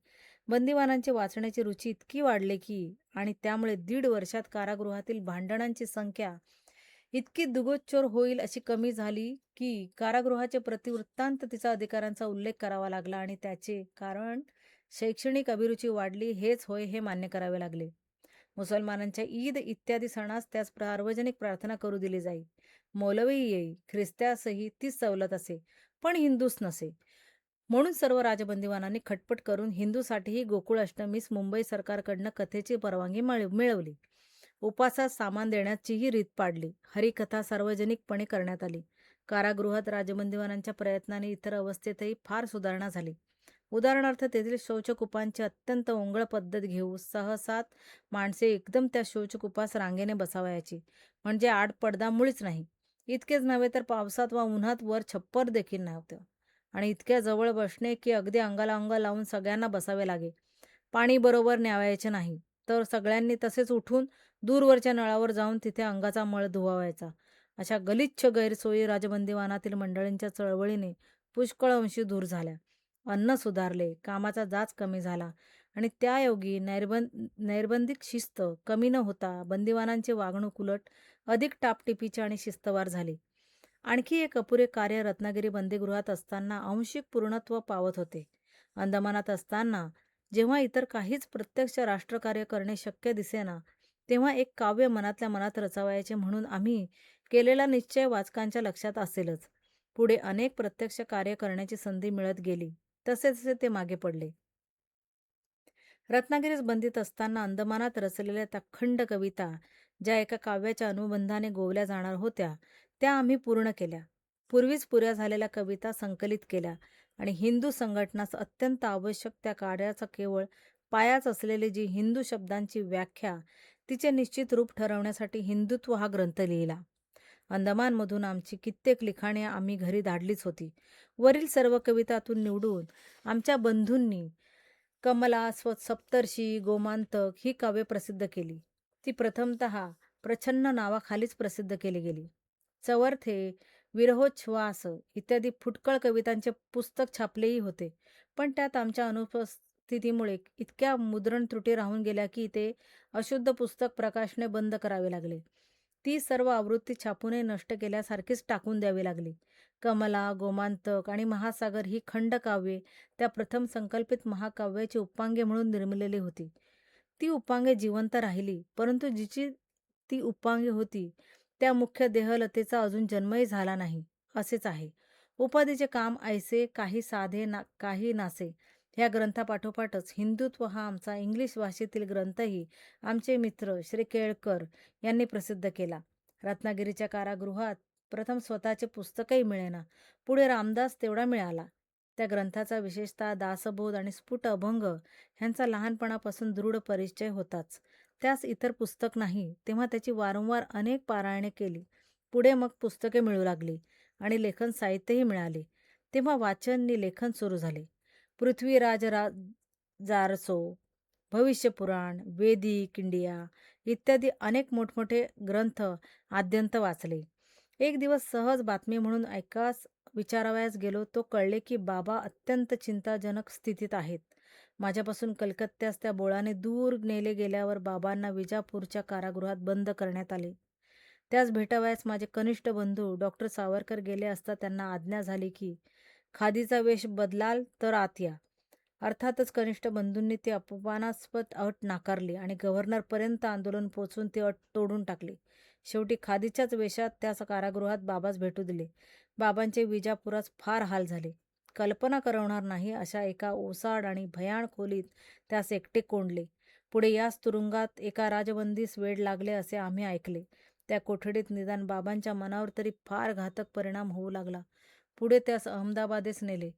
बंदिवानांची वाचण्याची रुची इतकी वाढली की आणि त्यामुळे 1.5 वर्षात कारागृहातील भांडणांची संख्या इतकी दुगोच्चोर होईल अशी कमी झाली की कारागृहाचे प्रतिवृत्तांत तिचा अधिकारांचा उल्लेख करावा लागला आणि त्याचे कारण शैक्षणिक अभिरुची वाढली हेच होय हे मान्य करावे लागले. मुसलमानांच्या ईद इत्यादी सणास त्यास सार्वजनिक प्रार्थना करू दिली जाई. मौलवी येई. ख्रिस्त्यासही तीच सवलत असे, पण हिंदूस नसे. म्हणून सर्व राजबंदीवानांनी खटपट करून हिंदूसाठीही गोकुळ अष्टमीस मुंबई सरकारकडनं कथेची परवानगी मिळवली. उपासास सामान देण्याचीही रीत पाडली. हरिकथा सार्वजनिकपणे करण्यात आली. कारागृहात राजबंदीवानांच्या प्रयत्नाने इतर अवस्थेतही फार सुधारणा झाली. उदाहरणार्थ तेथील शौचकूपांची अत्यंत ओंगळ पद्धत घेऊ 6-7 माणसे एकदम त्या शौचकूपास रांगेने बसावयाची, म्हणजे आड पडदा मुळीच नाही. इतकेच नव्हे तर पावसात वा उन्हात वर छप्पर देखील नव्हतं. आणि इतक्या जवळ बसणे की अगदी अंगाला अंग लावून सगळ्यांना बसावे लागे. पाणी बरोबर न्यावायचे नाही, तर सगळ्यांनी तसेच उठून दूरवरच्या नळावर जाऊन तिथे अंगाचा मळ धुवावायचा. अशा गलिच्छ गैरसोयी राजबंदीवानातील मंडळींच्या चळवळीने पुष्कळ अंशी दूर झाल्या. अन्न सुधारले, कामाचा जाच कमी झाला आणि त्यायोगी नैर्बंदिक शिस्त कमी न होता बंदिवानांची वागणूक उलट अधिक टापटिपीची आणि शिस्तवार झाली. आणखी एक अपुरे कार्य रत्नागिरी बंदीगृहात असताना आंशिक पूर्णत्व पावत होते. अंदमानात असताना जेव्हा इतर काहीच प्रत्यक्ष राष्ट्रकार्य करणे शक्य दिसेना, तेव्हा एक काव्य मनातल्या मनात रचावयाचे म्हणून आम्ही केलेला निश्चय वाचकांच्या लक्षात असेलच. पुढे अनेक प्रत्यक्ष कार्य करण्याची संधी मिळत गेली. तसे तसे ते मागे पडले. रत्नागिरीस बंदीत असताना अंदमानात रचलेल्या त्या खंड कविता, ज्या एका काव्याच्या अनुबंधाने गोवल्या जाणार होत्या, त्या आम्ही पूर्ण केल्या. पूर्वीच पुऱ्या झालेल्या कविता संकलित केल्या आणि हिंदू संघटनास अत्यंत आवश्यक त्या कार्याचा केवळ पायाच असलेली जी हिंदू शब्दांची व्याख्या, तिचे निश्चित रूप ठरवण्यासाठी हिंदुत्व हा ग्रंथ लिहिला. अंदमानमधून आमची कित्येक लिखाणे आम्ही घरी धाडलीच होती. वरील सर्व कवितातून निवडून आमच्या बंधूंनी कमला, सप्तर्षी, गोमांतक ही काव्ये प्रसिद्ध केली. ती प्रथमतः प्रछन्न नावाखालीच प्रसिद्ध केली गेली. चवर्थे, विरहोच्छ्वास इत्यादी फुटकळ कवितांचे पुस्तक छापलेही होते, पण त्यात आमच्या अनुपस्थितीमुळे इतक्या मुद्रण त्रुटी राहून गेल्या की ते अशुद्ध पुस्तक प्रकाशने बंद करावे लागले. ती सर्व आवृत्ती छापूनही नष्ट केल्यासारखीच टाकून द्यावी लागली. कमला, गोमांतक आणि महासागर ही खंडकाव्ये त्या प्रथम संकल्पित महाकाव्याची उपांगे म्हणून निर्मिलेली होती. ती उपांगे जिवंत राहिली, परंतु जिची ती उपांगे होती त्या मुख्य देहलतेचा अजून जन्मही झाला नाही, असेच आहे. उपाधीचे काम ऐसे, काही साधे काही नासे. ह्या ग्रंथापाठोपाठच हिंदुत्व हा आमचा इंग्लिश भाषेतील ग्रंथही आमचे मित्र श्री केळकर यांनी प्रसिद्ध केला. रत्नागिरीच्या कारागृहात प्रथम स्वतःचे पुस्तकही मिळेना, पुढे रामदास तेवढा मिळाला. त्या ग्रंथाचा विशेषतः दासबोध आणि स्फुट अभंग ह्यांचा लहानपणापासून दृढ परिचय होताच. त्यास इतर पुस्तक नाही, तेव्हा त्याची वारंवार अनेक पारायणे केली. पुढे मग पुस्तके मिळू लागली आणि लेखन साहित्यही मिळाले. तेव्हा वाचन नि लेखन सुरू झाले. पृथ्वीराज जारसो, भविष्यपुराण, वेदिक इंडिया इत्यादी अनेक मोठमोठे ग्रंथ आद्यंत वाचले. एक दिवस सहज बातमी म्हणून ऐकास विचारावयास गेलो तो कळले की बाबा अत्यंत चिंताजनक स्थितीत आहेत. माझ्यापासून कलकत्त्यास त्या बोळाने दूर नेले गेल्यावर बाबांना विजापूरच्या कारागृहात बंद करण्यात आले. त्यास भेटावयास माझे कनिष्ठ बंधू डॉक्टर सावरकर गेले असता त्यांना आज्ञा झाली की खादीचा वेश बदलाल तर आत या. अर्थातच कनिष्ठ बंधूंनी ती अपमानास्पद अट नाकारली आणि गव्हर्नरपर्यंत आंदोलन पोचून ती अट तोडून टाकली. शेवटी खादीच्याच वेशात त्या कारागृहात बाबास भेटू दिले. बाबांचे विजापुरात फार हाल झाले. कल्पना करवणार नाही अशा एका ओसाड आणि भयाण खोलीत त्यास एकटे कोंडले. पुढे याच तुरुंगात एका राजबंदीस वेड लागले असे आम्ही ऐकले. त्या कोठडीत निदान बाबांच्या मनावर तरी फार घातक परिणाम होऊ लागला. पुढे त्यास अहमदाबादेस नेले.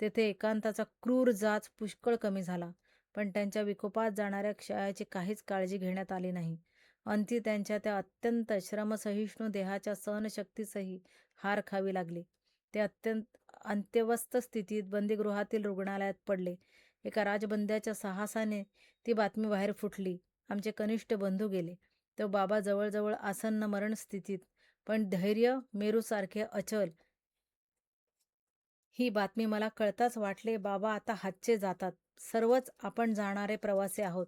तेथे एकांताचा क्रूर जाच पुष्कळ कमी झाला, पण त्यांच्या विकोपात जाणाऱ्या क्षयाची काहीच काळजी घेण्यात आली नाही. अंती त्यांच्या त्या अत्यंत श्रमसहिष्णू देहाच्या सहनशक्तीसही हार खावी लागली. ते अंत्यवस्थ स्थितीत बंदीगृहातील रुग्णालयात पडले. एका राजबंद्याच्या साहसाने ती बातमी बाहेर फुटली. आमचे कनिष्ठ बंधू गेले. तो बाबा जवळजवळ आसन्न मरणस्थितीत, पण धैर्य मेरूसारखे अचल. ही बातमी मला कळताच वाटले बाबा आता हातचे जातात. सर्वच आपण जाणारे प्रवासी आहोत.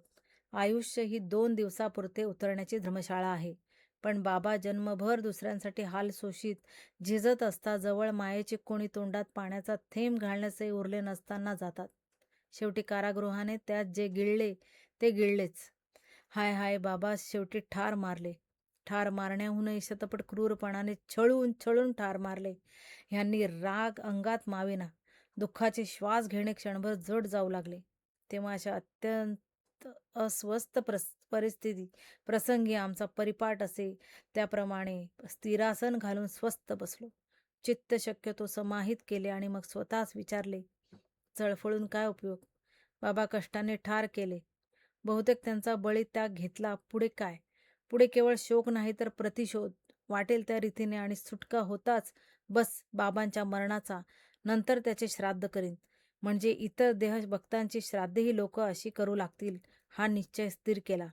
आयुष्य ही 2 दिवसापुरते उतरण्याची धर्मशाळा आहे. पण बाबा जन्मभर दुसऱ्यांसाठी हाल सोशीत झिजत असता जवळ मायेचे कोणी तोंडात पाण्याचा थेंब घालण्याचे उरले नसताना जातात. शेवटी कारागृहाने त्यात जे गिळले ते गिळलेच. हाय हाय बाबा शेवटी ठार मारले. ठार मारण्याहूनही शतपट क्रूरपणाने छळून छळून ठार मारले. ह्यांनी राग अंगात मावेना. दुःखाचे श्वास घेणे क्षणभर जड जाऊ लागले. तेव्हा अशा अत्यंत अस्वस्थ परिस्थिती प्रसंगी आमचा परिपाठ असे त्याप्रमाणे स्थिरासन घालून स्वस्थ बसलो. चित्त शक्यतो समाहित केले आणि मग स्वतःच विचारले, चळफळून काय उपयोग? बाबा कष्टाने ठार केले. बहुतेक त्यांचा बळी त्याग घेतला. पुढे काय? पुढे केवळ शोक नाही तर प्रतिशोध. वाटेल त्या रीतीने आणि सुटका होताच बस बाबांच्या मरणाचा नंतर त्याचे श्राद्ध करीन. म्हणजे इतर देशभक्तांची श्राद्धही लोक अशी करू लागतील हा निश्चय स्थिर केला.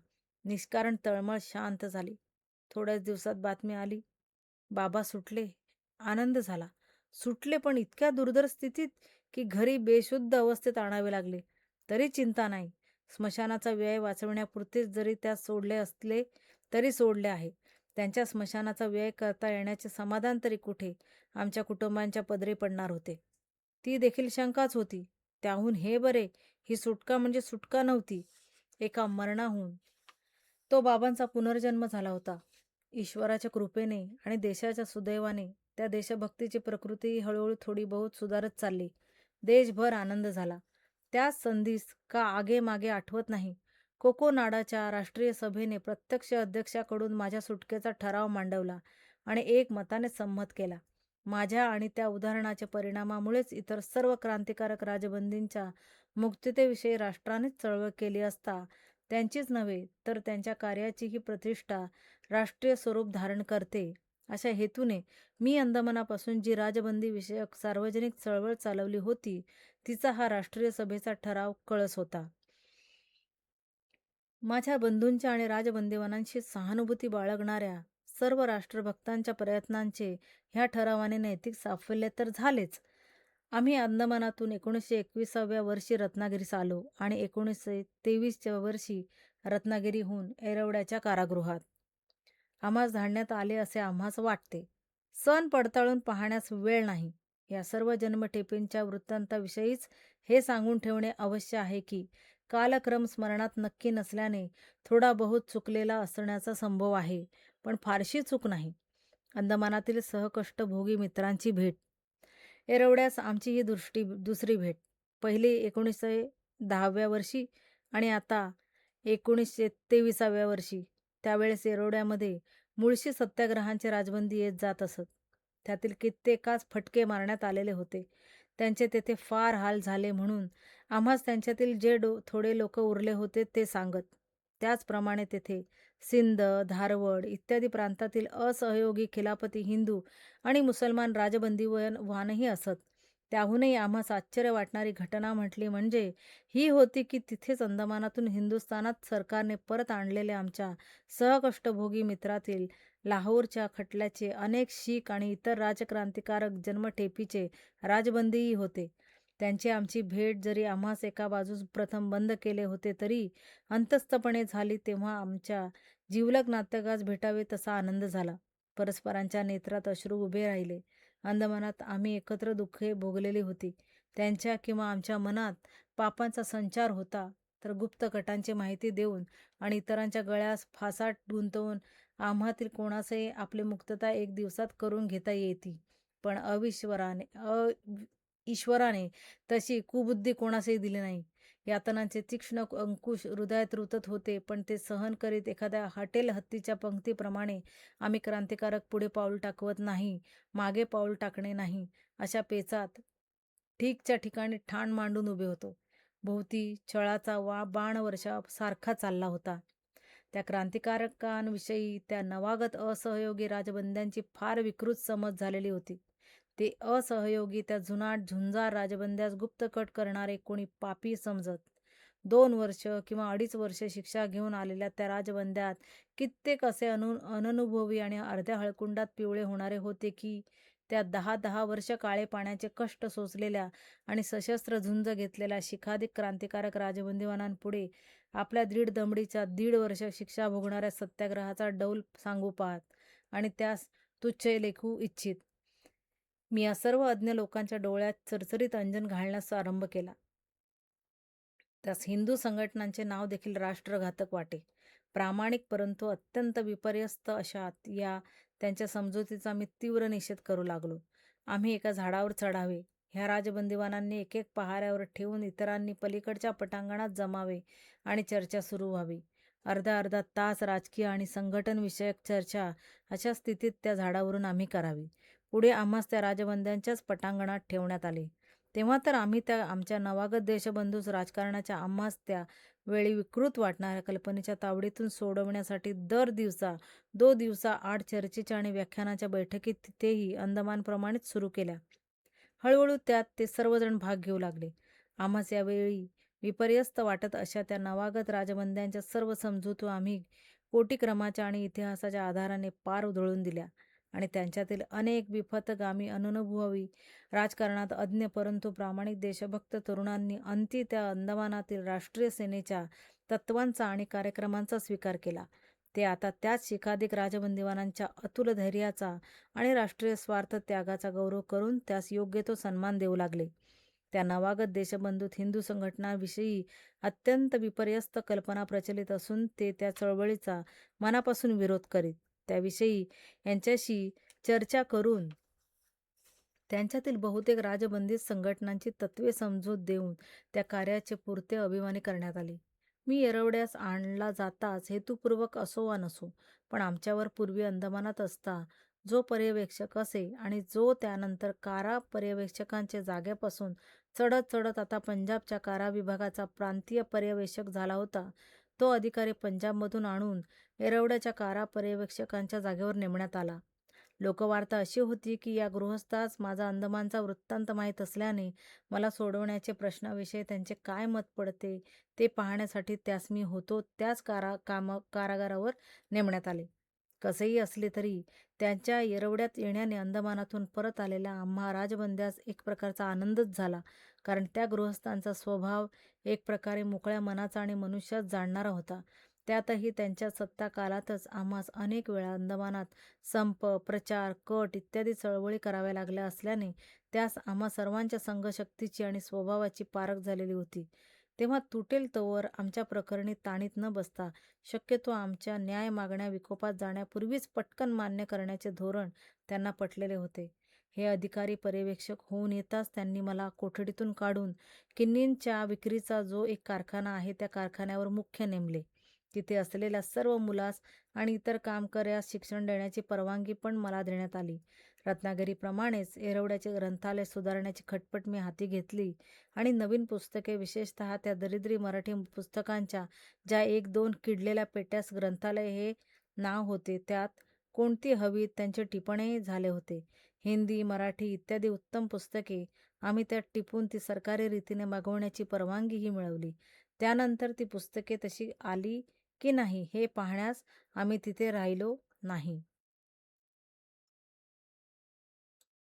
निष्कारण तळमळ शांत झाली. थोड्याच दिवसात बातमी आली, बाबा सुटले. आनंद झाला. सुटले पण इतक्या दुर्धर स्थितीत की घरी बेशुद्ध अवस्थेत आणावे लागले. तरी चिंता नाही. स्मशानाचा व्यय वाचवण्यापुरतेच जरी त्यास सोडले असले तरी सोडले आहे. त्यांच्या स्मशानाचा व्यय करता येण्याचे समाधान तरी कुठे आमच्या कुटुंबांच्या पदरी पडणार होते. ती देखील शंकाच होती. त्याहून हे बरे, ही सुटका म्हणजे सुटका नव्हती, एका मरणाहून. तो बाबांचा पुनर्जन्म झाला होता. ईश्वराच्या कृपेने आणि देशाच्या सुदैवाने त्या देशभक्तीची प्रकृती हळूहळू थोडी बहुत सुधारत चालली. देशभर आनंद झाला. त्याच संधीस का आगे मागे आठवत नाही, कोकोनाडाच्या राष्ट्रीय सभेने प्रत्यक्ष अध्यक्षाकडून माझ्या सुटकेचा ठराव मांडवला आणि एकमताने संमत केला. माझ्या आणि त्या उदाहरणाच्या परिणामामुळेच इतर सर्व क्रांतिकारक राजबंदींच्या मुक्ततेविषयी राष्ट्रानेच चळवळ केली असता त्यांचीच नव्हे तर त्यांच्या कार्याचीही प्रतिष्ठा राष्ट्रीय स्वरूप धारण करते, अशा हेतूने मी अंदमानापासून जी राजबंदी विषयक सार्वजनिक चळवळ चालवली होती तिचा हा राष्ट्रीय सभेचा ठराव कळस होता. माझ्या बंधूंच्या आणि राजबंदीवानांशी सहानुभूती बाळगणाऱ्या सर्व राष्ट्रभक्तांच्या प्रयत्नांचे ह्या ठरावाने नैतिक साफल्य तर झालेच. आम्ही अंदमानातून 1921व्या वर्षी रत्नागिरीस आलो आणि 1923च्या वर्षी रत्नागिरीहून एरवड्याच्या कारागृहात आम्हास धाडण्यात आले असे आम्हास वाटते. सण पडताळून पाहण्यास वेळ नाही. या सर्व जन्मठेपींच्या वृत्तांताविषयीच हे सांगून ठेवणे अवश्य आहे की कालक्रम स्मरणात नक्की नसल्याने थोडा बहुत चुकलेला असण्याचा संभव आहे, पण फारशी चूक नाही. अंदमानातील सहकष्टभोगी मित्रांची भेट. एरवड्यास आमची ही दुसरी भेट. पहिली 1910व्या वर्षी आणि आता 1923व्या वर्षी. त्यावेळेस एरवड्यामध्ये मुळशी सत्याग्रहांचे राजबंदी येत जात असत. त्यातील कित्येकास फटके मारण्यात आलेले होते. त्यांचे तेथे फार हाल झाले म्हणून आम्हास त्यांच्यातील जे थोडे लोक उरले होते ते सांगत. त्याचप्रमाणे तेथे सिंध, धारवड इत्यादी प्रांतातील असहयोगी खिलापती हिंदू आणि मुसलमान राजबंदीवानही असत. त्याहूनही आम्हास आश्चर्य वाटणारी घटना म्हटली म्हणजे ही होती की तिथेच अंदमानातून हिंदुस्थानात सरकारने परत आणलेले आमच्या सहकष्टभोगी मित्रातील लाहोरच्या खटल्याचे अनेक शीख आणि इतर राजक्रांतिकारक जन्मठेपीचे राजबंदीही होते. त्यांची आमची भेट जरी आम्हास एका बाजूस प्रथम बंद केले होते तरी अंतस्थपणे झाली तेव्हा आमच्या जिवलग नात्यागास भेटावे तसा आनंद झाला. परस्परांच्या नेत्रात अश्रू उभे राहिले. अंदमानात आम्ही एकत्र दुःखे भोगलेली होती. त्यांच्या किंवा आमच्या मनात पापांचा संचार होता तर गुप्त कटांची माहिती देऊन आणि इतरांच्या गळ्यास फासात गुंतवून आम्हातील कोणासही आपली मुक्तता एक दिवसात करून घेता येते. पण ईश्वराने तशी कुबुद्धी कोणासही दिली नाही. यातनांचे तीक्ष्ण अंकुश हृदयात रुतत होते, पण ते सहन करीत एखाद्या हॉटेल हत्तीच्या पंक्तीप्रमाणे आम्ही क्रांतिकारक पुढे पाऊल टाकवत नाही, मागे पाऊल टाकणे नाही, अशा पेचात ठीकच्या ठिकाणी ठाण मांडून उभे होतो. भोवती छळाचा बाणवर्षाव सारखा चालला होता. त्या क्रांतिकारकांविषयी त्या नवागत असहयोगी राजबंद्यांची फार विकृत समज झालेली होती. ते असहयोगी त्या जुनाट झुंजार राजबंद्यास गुप्तकट करणारे कोणी पापी समजत. 2 वर्ष किंवा 2.5 वर्ष शिक्षा घेऊन आलेल्या त्या राजबंद्यात कित्येक असे अननुभवी आणि अर्ध्या हळकुंडात पिवळे होणारे होते की त्या 10-10 वर्ष काळे पाण्याचे कष्ट सोसलेल्या आणि सशस्त्र झुंज घेतलेल्या शिखाधिक क्रांतिकारक राजबंदीवानांपुढे आपल्या दृढ दमडीच्या 1.5 वर्ष शिक्षा भोगणाऱ्या सत्याग्रहाचा डौल सांगू पाहत आणि त्यास तुच्छ लेखू इच्छित. मी या सर्व अज्ञ लोकांच्या डोळ्यात चरचरीत अंजन घालण्यास आरंभ केला. त्यास हिंदू संघटनांचे नाव देखील राष्ट्रघातक वाटे. प्रामाणिक परंतु अत्यंत विपर्यस्त अशा या त्यांच्या समजुतीचा मी तीव्र निषेध करू लागलो. आम्ही एका झाडावर चढावे, ह्या राजबंदीवानांनी एक एक पहाऱ्यावर ठेवून इतरांनी पलीकडच्या पटांगणात जमावे आणि चर्चा सुरू व्हावी. अर्धा अर्धा तास राजकीय आणि संघटनविषयक चर्चा अशा स्थितीत त्या झाडावरून आम्ही करावी. पुढे आम्हास त्या राजबंद्यांच्याच पटांगणात ठेवण्यात आले. तेव्हा तर आम्ही त्या आमच्या नवागत देशबंधूस राजकारणाच्या आम्हास त्या वेळी विकृत वाटणाऱ्या कल्पनेच्या तावडीतून सोडवण्यासाठी दर दिवसा 2 दिवसा आड चर्चेच्या आणि व्याख्यानाच्या बैठकी तिथेही अंदमानप्रमाणेच सुरू केल्या. हळूहळू त्यात ते सर्वजण भाग घेऊ लागले. आम्हास यावेळी विपर्यस्त वाटत अशा त्या नवागत राजबंद्यांच्या सर्व समजुती आम्ही कोटिक्रमाच्या आणि इतिहासाच्या आधाराने पार उधळून दिल्या आणि त्यांच्यातील अनेक विफतगामी अननुभवी राजकारणात अज्ञ परंतु प्रामाणिक देशभक्त तरुणांनी अंती त्या अंदमानातील राष्ट्रीय सेनेच्या तत्वांचा आणि कार्यक्रमांचा स्वीकार केला. ते आता त्याच शिखाधिक राजबंदीवानांच्या अतुल धैर्याचा आणि राष्ट्रीय स्वार्थ त्यागाचा गौरव करून त्यास योग्य तो सन्मान देऊ लागले. त्या नवागत देशबंधूत हिंदू संघटनाविषयी अत्यंत विपर्यस्त कल्पना प्रचलित असून ते त्या चळवळीचा मनापासून विरोध करीत. त्याविषयी यांच्याशी चर्चा करून त्यांच्यातील बहुतेक राजबंदीत संघटनांची तत्त्वे समजूत देऊन त्या कार्याचे पुरते अभिमानी करण्यात आले. मी येरवड्यास आणला जाताच हेतुपूर्वक असो वा नसो, पण आमच्यावर पूर्वी अंदमानात असता जो पर्यवेक्षक असे आणि जो त्यानंतर कारा पर्यवेक्षकांच्या जाग्यापासून चढत चढत आता पंजाबच्या कारा विभागाचा प्रांतीय पर्यवेक्षक झाला होता, तो अधिकारी पंजाबमधून आणून येरवड्याच्या कारा पर्यवेक्षकांच्या जागेवर नेमण्यात आला. लोकवार्ता अशी होती की या गृहस्थास माझा अंदमानचा वृत्तांत माहीत असल्याने मला सोडवण्याचे प्रश्नाविषयी त्यांचे काय मत पडते ते पाहण्यासाठी त्यास मी होतो त्याच कारागारावर नेमण्यात आले. कसेही असले तरी त्यांच्या येरवड्यात येण्याने अंदमानातून परत आलेल्या आम्हा राजबंद्यास एक प्रकारचा आनंदच झाला, कारण त्या गृहस्थांचा स्वभाव एक प्रकारे मोकळ्या मनाचा आणि मनुष्यात जाणणारा होता. त्यातही त्यांच्या सत्ताकालातच आम्हास अनेक वेळा अंदमानात संप, प्रचार, कट इत्यादी चळवळी कराव्या लागल्या असल्याने त्यास आम्हा सर्वांच्या संघशक्तीची आणि स्वभावाची पारख झालेली होती. तेव्हा तुटेल तोवर आमच्या प्रकरणी ताणीत न बसता शक्यतो आमच्या न्याय मागण्या विकोपात जाण्यापूर्वीच पटकन मान्य करण्याचे धोरण त्यांना पटलेले होते. हे अधिकारी पर्यवेक्षक होऊन येताच त्यांनी मला कोठडीतून काढून किन्नींच्या विक्रीचा जो एक कारखाना आहे त्या कारखान्यावर मुख्य नेमले. तिथे असलेल्या सर्व मुलास आणि इतर कामकर्यास शिक्षण देण्याची परवानगी पण मला देण्यात आली. रत्नागिरीप्रमाणेच येरवड्याचे ग्रंथालय सुधारण्याची खटपट मी हाती घेतली आणि नवीन पुस्तके, विशेषतः त्या दरिद्री मराठी पुस्तकांच्या ज्या 1-2 किडलेल्या पेट्यास ग्रंथालय हे नाव होते, त्यात कोणती हवीत त्यांचे टिपणही झाले होते. हिंदी, मराठी इत्यादी उत्तम पुस्तके आम्ही त्यात टिपून ती सरकारी रीतीने मागवण्याची परवानगीही मिळवली. त्यानंतर ती पुस्तके तशी आली की नाही हे पाहण्यास आम्ही तिथे राहिलो नाही.